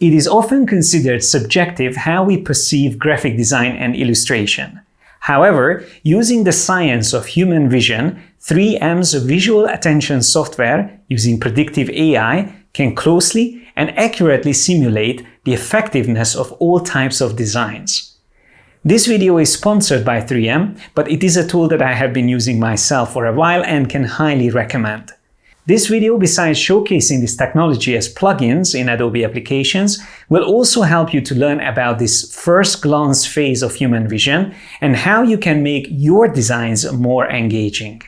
It is often considered subjective how we perceive graphic design and illustration. However, using the science of human vision, 3M's visual attention software using predictive AI can closely and accurately simulate the effectiveness of all types of designs. This video is sponsored by 3M, but it is a tool that I have been using myself for a while and can highly recommend. This video, besides showcasing this technology as plugins in Adobe applications, will also help you to learn about this first glance phase of human vision and how you can make your designs more engaging.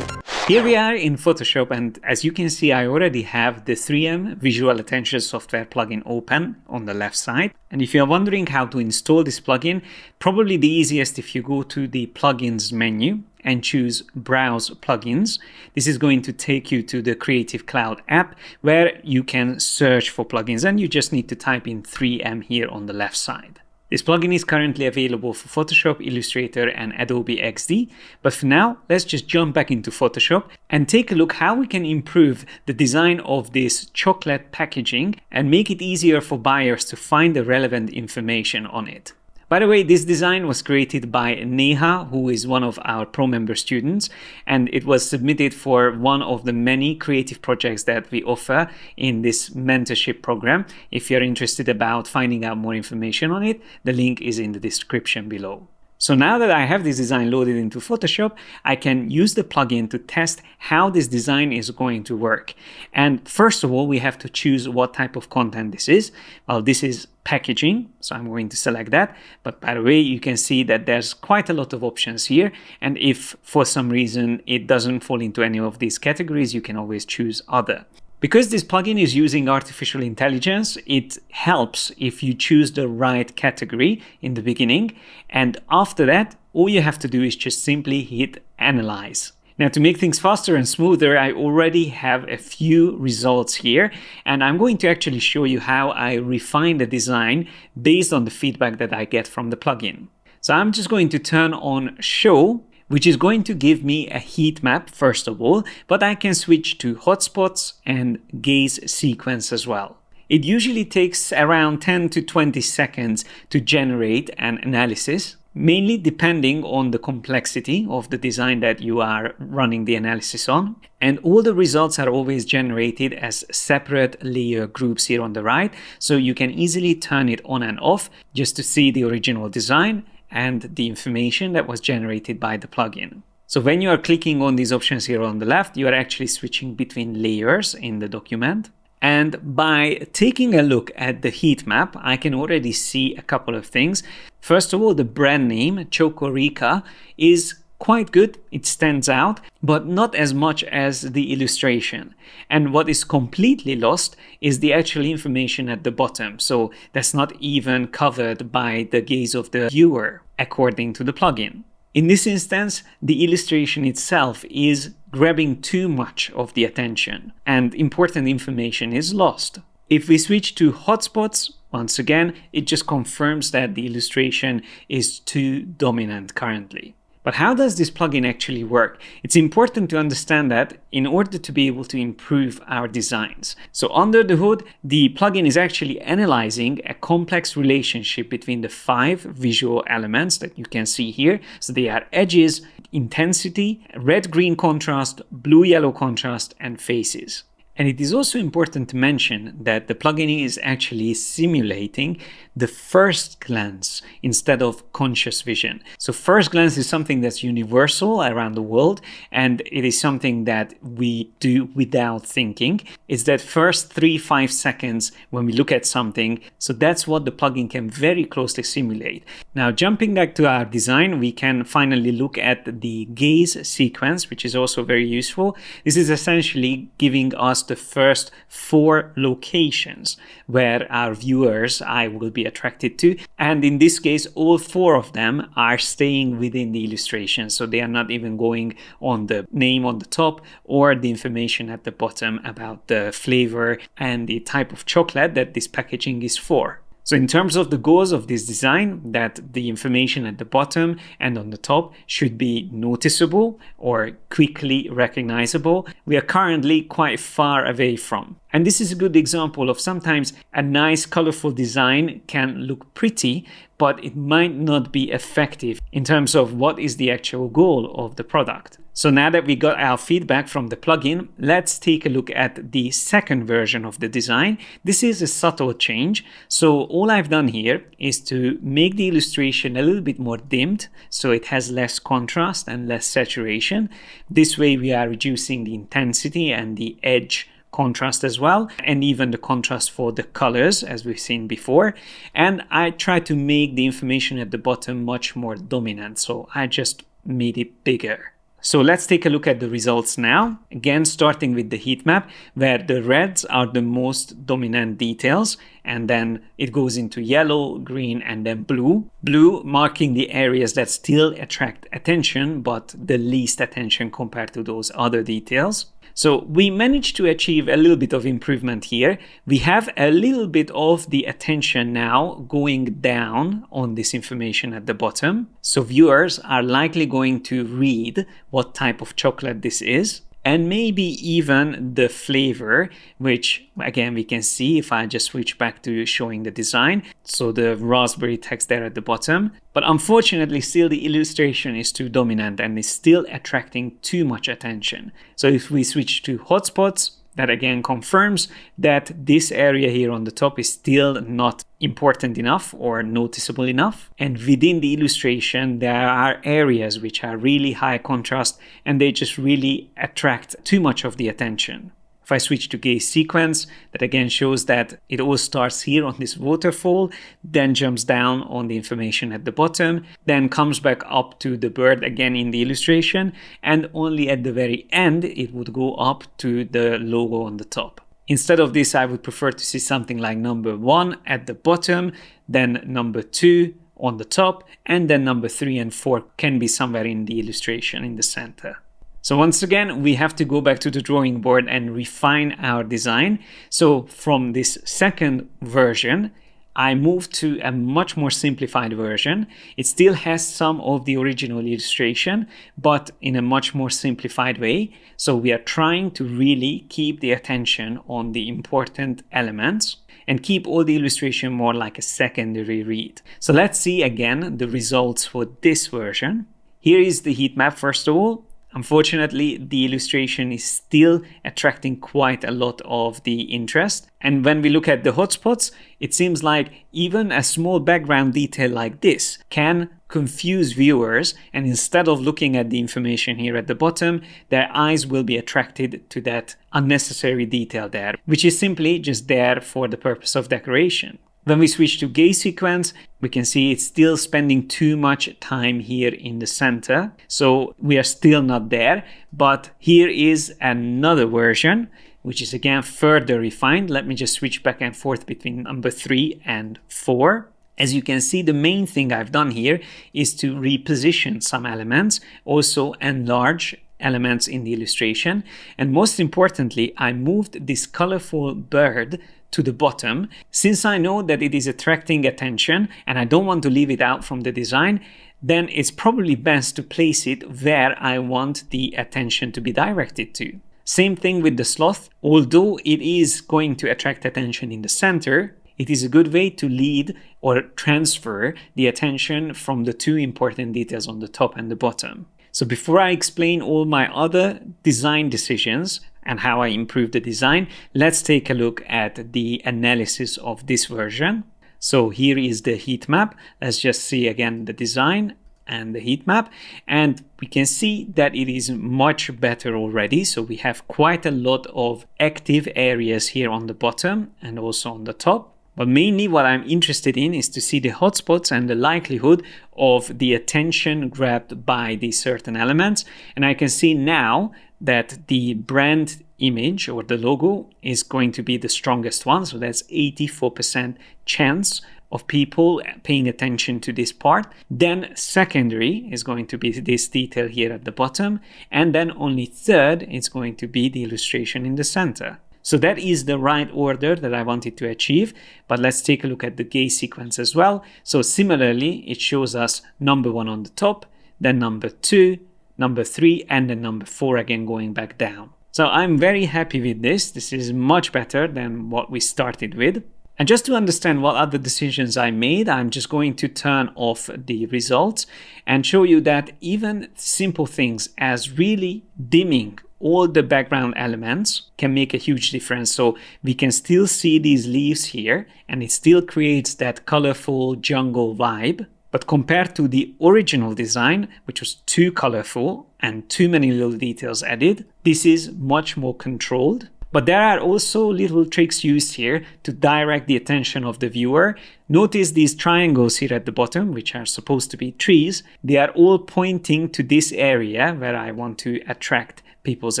Here we are in Photoshop, and as you can see, I already have the 3M Visual Attention Software plugin open on the left side. And if you're wondering how to install this plugin, probably the easiest if you go to the plugins menu and choose Browse Plugins. This is going to take you to the Creative Cloud app where you can search for plugins, and you just need to type in 3M here on the left side. This plugin is currently available for Photoshop, Illustrator, and Adobe XD. But for now, let's just jump back into Photoshop and take a look how we can improve the design of this chocolate packaging and make it easier for buyers to find the relevant information on it. By the way, this design was created by Neha, who is one of our pro member students, and it was submitted for one of the many creative projects that we offer in this mentorship program. If you're interested about finding out more information on it, the link is in the description below. So now that I have this design loaded into Photoshop, I can use the plugin to test how this design is going to work. And first of all, we have to choose what type of content this is. Well, this is packaging, so I'm going to select that. But by the way, you can see that there's quite a lot of options here. And if for some reason it doesn't fall into any of these categories, you can always choose other. Because this plugin is using artificial intelligence, it helps if you choose the right category in the beginning. And after that, all you have to do is just simply hit Analyze. Now, to make things faster and smoother, I already have a few results here, and I'm going to actually show you how I refine the design based on the feedback that I get from the plugin. So I'm just going to turn on Show, which is going to give me a heat map first of all, but I can switch to hotspots and gaze sequence as well. It usually takes around 10 to 20 seconds to generate an analysis, mainly depending on the complexity of the design that you are running the analysis on. And all the results are always generated as separate layer groups here on the right, so you can easily turn it on and off just to see the original design and the information that was generated by the plugin. So when you are clicking on these options here on the left, you are actually switching between layers in the document. And by taking a look at the heat map, I can already see a couple of things. First of all, the brand name, Chocorica, is quite good. It stands out, but not as much as the illustration. And what is completely lost is the actual information at the bottom. So that's not even covered by the gaze of the viewer, according to the plugin. In this instance, the illustration itself is grabbing too much of the attention, and important information is lost. If we switch to hotspots, once again, it just confirms that the illustration is too dominant currently. But how does this plugin actually work? It's important to understand that in order to be able to improve our designs. So under the hood, the plugin is actually analyzing a complex relationship between the 5 visual elements that you can see here. So they are edges, intensity, red-green contrast, blue-yellow contrast, and faces. And it is also important to mention that the plugin is actually simulating the first glance instead of conscious vision. So first glance is something that's universal around the world, and it is something that we do without thinking. It's that first 3-5 seconds when we look at something. So that's what the plugin can very closely simulate. Now, jumping back to our design, we can finally look at the gaze sequence, which is also very useful. This is essentially giving us the first 4 locations where our viewers' eye will be attracted to. And in this case, all 4 of them are staying within the illustration. So they are not even going on the name on the top or the information at the bottom about the flavor and the type of chocolate that this packaging is for. So in terms of the goals of this design, that the information at the bottom and on the top should be noticeable or quickly recognizable, we are currently quite far away from. And this is a good example of sometimes a nice colorful design can look pretty, but it might not be effective in terms of what is the actual goal of the product. So now that we got our feedback from the plugin, let's take a look at the second version of the design. This is a subtle change. So all I've done here is to make the illustration a little bit more dimmed, so it has less contrast and less saturation. This way we are reducing the intensity and the edge contrast as well, and even the contrast for the colors as we've seen before. And I try to make the information at the bottom much more dominant, so I just made it bigger. So let's take a look at the results now. Again, starting with the heat map, where the reds are the most dominant details, and then it goes into yellow, green, and then blue. Blue marking the areas that still attract attention, but the least attention compared to those other details. So we managed to achieve a little bit of improvement here. We have a little bit of the attention now going down on this information at the bottom. So viewers are likely going to read what type of chocolate this is, and maybe even the flavor, which again we can see if I just switch back to showing the design. So the raspberry text there at the bottom. But unfortunately still the illustration is too dominant and is still attracting too much attention. So if we switch to hotspots, that again confirms that this area here on the top is still not important enough or noticeable enough. And within the illustration, there are areas which are really high contrast and they just really attract too much of the attention. If I switch to gaze sequence, that again shows that it all starts here on this waterfall, then jumps down on the information at the bottom, then comes back up to the bird again in the illustration, and only at the very end it would go up to the logo on the top. Instead of this, I would prefer to see something like number 1 at the bottom, then number 2 on the top, and then number 3 and 4 can be somewhere in the illustration in the center. So once again, we have to go back to the drawing board and refine our design. So from this second version, I moved to a much more simplified version. It still has some of the original illustration, but in a much more simplified way. So we are trying to really keep the attention on the important elements and keep all the illustration more like a secondary read. So let's see again the results for this version. Here is the heat map first of all. Unfortunately, the illustration is still attracting quite a lot of the interest. And when we look at the hotspots, it seems like even a small background detail like this can confuse viewers. And instead of looking at the information here at the bottom, their eyes will be attracted to that unnecessary detail there, which is simply just there for the purpose of decoration. When we switch to gaze sequence, we can see it's still spending too much time here in the center. So we are still not there, but here is another version, which is again further refined. Let me just switch back and forth between number 3 and 4. As you can see, the main thing I've done here is to reposition some elements, also enlarge elements in the illustration. And most importantly, I moved this colorful bird to the bottom. Since I know that it is attracting attention and I don't want to leave it out from the design, then it's probably best to place it where I want the attention to be directed to. Same thing with the sloth. Although it is going to attract attention in the center, it is a good way to lead or transfer the attention from the two important details on the top and the bottom. So before I explain all my other design decisions and how I improved the design, let's take a look at the analysis of this version. So here is the heat map. Let's just see again the design and the heat map. And we can see that it is much better already. So we have quite a lot of active areas here on the bottom and also on the top. But mainly what I'm interested in is to see the hotspots and the likelihood of the attention grabbed by these certain elements. And I can see now that the brand image or the logo is going to be the strongest one. So that's 84% chance of people paying attention to this part. Then secondary is going to be this detail here at the bottom. And then only third is going to be the illustration in the center. So that is the right order that I wanted to achieve, but let's take a look at the gaze sequence as well. So similarly, it shows us number 1 on the top, then number 2, number 3, and then number 4 again going back down. So I'm very happy with this. This is much better than what we started with. And just to understand what other decisions I made, I'm just going to turn off the results and show you that even simple things as really dimming all the background elements can make a huge difference. So we can still see these leaves here and it still creates that colorful jungle vibe. But compared to the original design, which was too colorful and too many little details added, this is much more controlled. But there are also little tricks used here to direct the attention of the viewer. Notice these triangles here at the bottom, which are supposed to be trees. They are all pointing to this area where I want to attract people's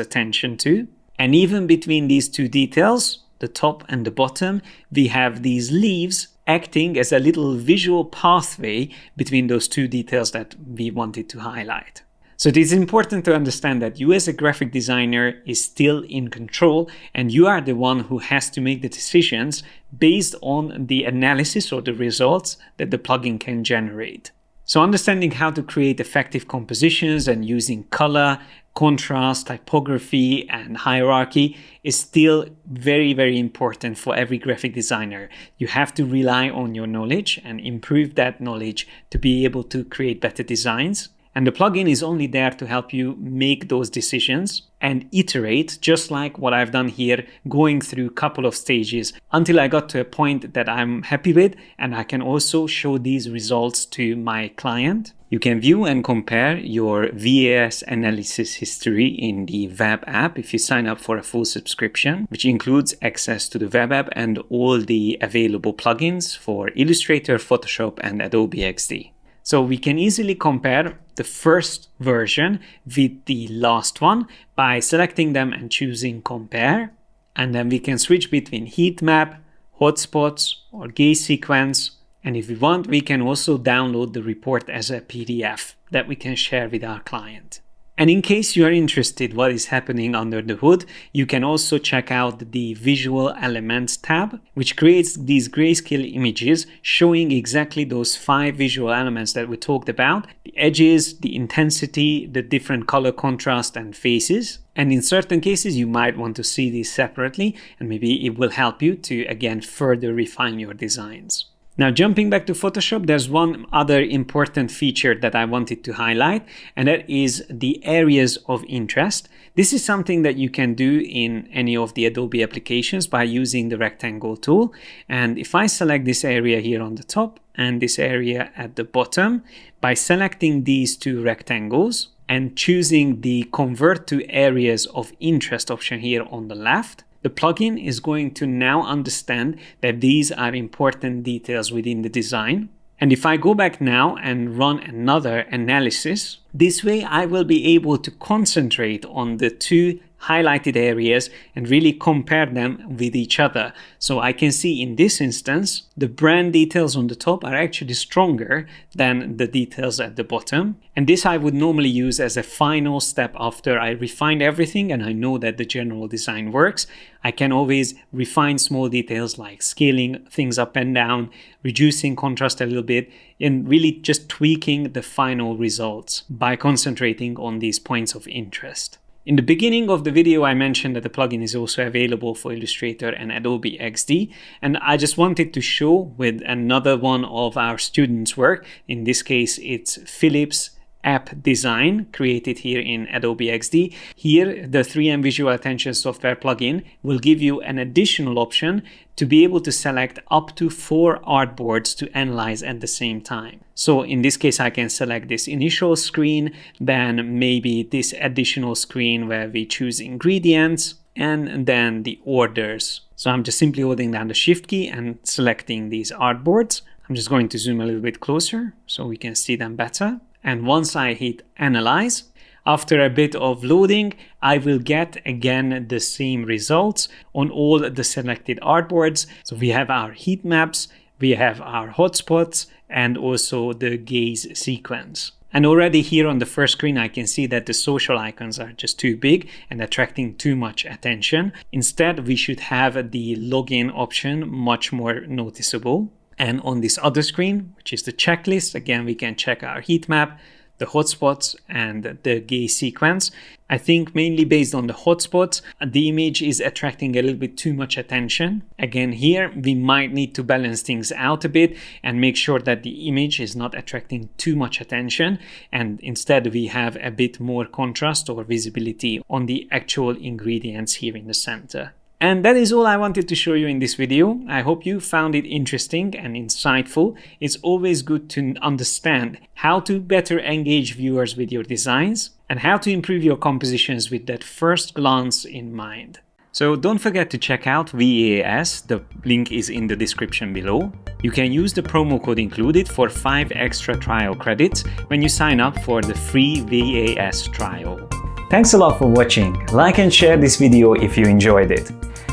attention to. And even between these two details, the top and the bottom, we have these leaves acting as a little visual pathway between those two details that we wanted to highlight. So it is important to understand that you as a graphic designer is still in control and you are the one who has to make the decisions based on the analysis or the results that the plugin can generate. So understanding how to create effective compositions and using color, contrast, typography, and hierarchy is still very, very important for every graphic designer. You have to rely on your knowledge and improve that knowledge to be able to create better designs. And the plugin is only there to help you make those decisions and iterate, just like what I've done here, going through a couple of stages until I got to a point that I'm happy with, and I can also show these results to my client. You can view and compare your VAS analysis history in the web app if you sign up for a full subscription, which includes access to the web app and all the available plugins for Illustrator, Photoshop, and Adobe XD. So we can easily compare the first version with the last one by selecting them and choosing compare. And then we can switch between heat map, hotspots, or gaze sequence. And if we want, we can also download the report as a PDF that we can share with our client. And in case you are interested what is happening under the hood, you can also check out the Visual Elements tab, which creates these grayscale images showing exactly those 5 visual elements that we talked about: the edges, the intensity, the different color contrast, and faces. And in certain cases, you might want to see these separately, and maybe it will help you to, again, further refine your designs. Now, jumping back to Photoshop, there's one other important feature that I wanted to highlight, and that is the areas of interest. This is something that you can do in any of the Adobe applications by using the rectangle tool. And if I select this area here on the top and this area at the bottom, by selecting these two rectangles and choosing the Convert to Areas of Interest option here on the left, the plugin is going to now understand that these are important details within the design. And if I go back now and run another analysis, this way I will be able to concentrate on the two highlighted areas and really compare them with each other. So I can see in this instance, the brand details on the top are actually stronger than the details at the bottom. And this I would normally use as a final step after I refined everything and I know that the general design works. I can always refine small details like scaling things up and down, reducing contrast a little bit, and really just tweaking the final results by concentrating on these points of interest. In the beginning of the video, I mentioned that the plugin is also available for Illustrator and Adobe XD, and I just wanted to show with another one of our students' work. In this case, it's Filip's app design created here in Adobe XD. Here, the 3M Visual Attention Software plugin will give you an additional option to be able to select up to 4 artboards to analyze at the same time. So in this case, I can select this initial screen, then maybe this additional screen where we choose ingredients, and then the orders. So I'm just simply holding down the Shift key and selecting these artboards. I'm just going to zoom a little bit closer so we can see them better. And once I hit Analyze, after a bit of loading, I will get again the same results on all the selected artboards. So we have our heat maps, we have our hotspots, and also the gaze sequence. And already here on the first screen, I can see that the social icons are just too big and attracting too much attention. Instead, we should have the login option much more noticeable. And on this other screen, which is the checklist, again, we can check our heat map, the hotspots, and the gaze sequence. I think mainly based on the hotspots, the image is attracting a little bit too much attention. Again, here we might need to balance things out a bit and make sure that the image is not attracting too much attention, and instead we have a bit more contrast or visibility on the actual ingredients here in the center. And that is all I wanted to show you in this video. I hope you found it interesting and insightful. It's always good to understand how to better engage viewers with your designs and how to improve your compositions with that first glance in mind. So don't forget to check out VAS, the link is in the description below. You can use the promo code included for 5 extra trial credits when you sign up for the free VAS trial. Thanks a lot for watching. Like and share this video if you enjoyed it.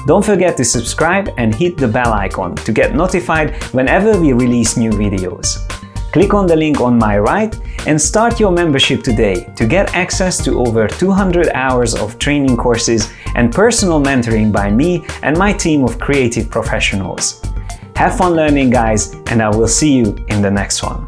Don't forget to subscribe and hit the bell icon to get notified whenever we release new videos. Click on the link on my right and start your membership today to get access to over 200 hours of training courses and personal mentoring by me and my team of creative professionals. Have fun learning, guys, and I will see you in the next one.